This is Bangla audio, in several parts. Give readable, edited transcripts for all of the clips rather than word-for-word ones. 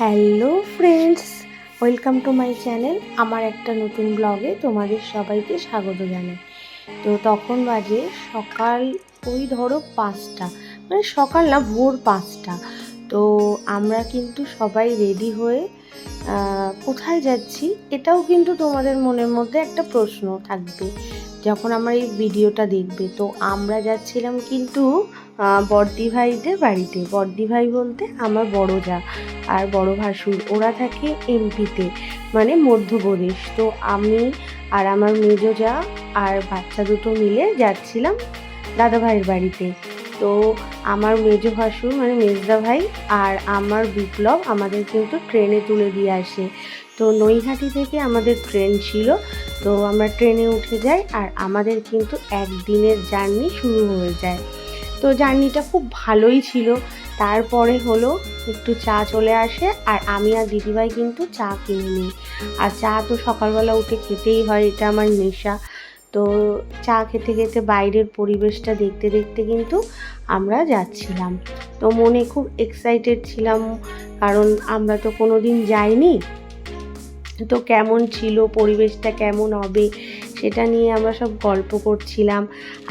Hello friends, welcome to my channel. আমার একটা নতুন ব্লগে তোমাদের সবাইকে স্বাগত জানাই। তো তখন বাজে সকাল ওই ধরো 5টা, মানে সকাল না, ভোর 5টা। তো আমরা কিন্তু সবাই রেডি হয়ে কোথায় যাচ্ছি এটাও কিন্তু তোমাদের মনের মধ্যে একটা প্রশ্ন থাকবে যখন আমার এই ভিডিওটা দেখবে। তো আমরা যাচ্ছিলাম কিন্তু বড়দি ভাইদের বাড়িতে। বড়দি ভাই বলতে আমার বড় যা আর বড় ভাসুর, ওরা থাকে এমপিতে, মানে মধ্যপ্রদেশ। তো আমি আর আমার মেজো যা আর বাচ্চা দুটো মিলে যাচ্ছিলাম দাদা ভাইয়ের বাড়িতে। তো আমার মেজো ভাসুর মানে মেজদা ভাই আর আমার বিপ্লব আমাদের কিন্তু ট্রেনে তুলে দিয়ে আসে। তো নৈহাটি থেকে আমাদের ট্রেন ছিল, তো আমরা ট্রেনে উঠে যাই আর আমাদের কিন্তু একদিনের জার্নি শুরু হয়ে যায়। তো জার্নিটা খুব ভালোই ছিল। তারপরে হলো একটু চা চলে আসে আর আমি আর দিদিভাই কিন্তু চা কিনে নিই। আর চা তো সকালবেলা উঠে খেতেই হয়, এটা আমার নেশা। তো চা খেতে খেতে বাইরের পরিবেশটা দেখতে দেখতে কিন্তু আমরা যাচ্ছিলাম। তো মনে খুব এক্সাইটেড ছিলাম, কারণ আমরা তো কোনো দিন যাইনি। তো কেমন ছিল, পরিবেশটা কেমন হবে সেটা নিয়ে আমরা সব গল্প করছিলাম।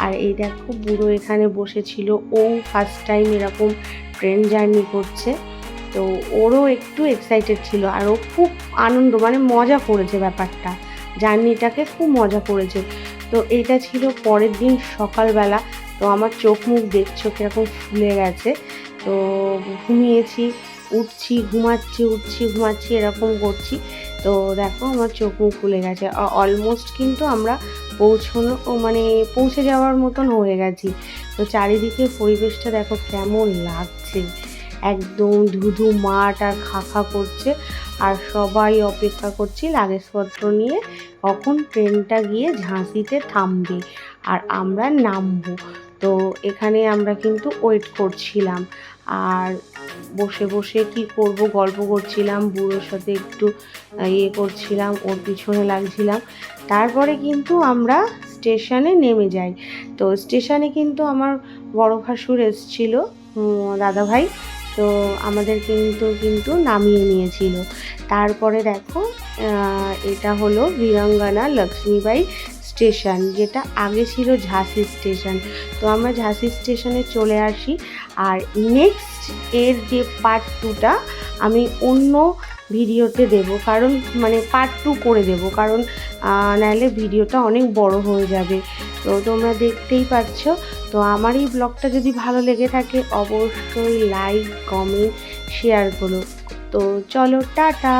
আর এই দেখো বুড়ো এখানে বসেছিল, ও ফার্স্ট টাইম এরকম ট্রেন জার্নি করছে। তো ওরও একটু এক্সাইটেড ছিল আর ও খুব আনন্দ, মানে মজা করেছে ব্যাপারটা, জার্নিটাকে খুব মজা করেছে। তো এটা ছিল পরের দিন সকালবেলা। তো আমার চোখ মুখ দেখছো কীরকম ফুলে গেছে। তো ঘুমিয়েছি, উঠছি, ঘুমাচ্ছি, উঠছি, ঘুমাচ্ছি, এরকম করছি। তো দেখো আমার চোখ মুখ খুলে গেছে। অলমোস্ট কিন্তু আমরা পৌঁছে যাওয়ার মতন হয়ে গেছি। তো চারিদিকে পরিবেশটা দেখো কেমন লাগছে, একদম ধুধু মাঠ আর খা করছে। আর সবাই অপেক্ষা করছি লাগেজপত্র নিয়ে কখন ট্রেনটা গিয়ে ঝাঁসিতে থামবে আর আমরা নামবো। তো এখানে আমরা কিন্তু ওয়েট করছিলাম আর বসে বসে কি করব গল্প করছিলাম, বুড়োর সাথে একটু করছিলাম, ওর পিছনে লাগছিলাম। তারপরে কিন্তু আমরা স্টেশনে নেমে যাই। তো স্টেশনে কিন্তু আমার বড় ভাসুর এসেছিল, দাদাভাই। তো আমাদের কিন্তু নামিয়ে নিয়েছিল। তারপরে দেখো এটা হলো বীরাঙ্গনা লক্ষ্মীবাই স্টেশন, যেটা আগে ছিল ঝাঁসি স্টেশন। তো আমরা ঝাঁসি স্টেশনে চলে আসি। আর নেক্সট এর যে পার্ট 2টা আমি অন্য ভিডিওতে দেব, কারণ মানে পার্ট 2 করে দেব, কারণ নাহলে ভিডিওটা অনেক বড় হয়ে যাবে। তো তোমরা দেখতেই পাচ্ছ। তো আমার এই ব্লগটা যদি ভালো লেগে থাকে অবশ্যই লাইক, কমেন্ট, শেয়ার করো। তো চলো, টাটা।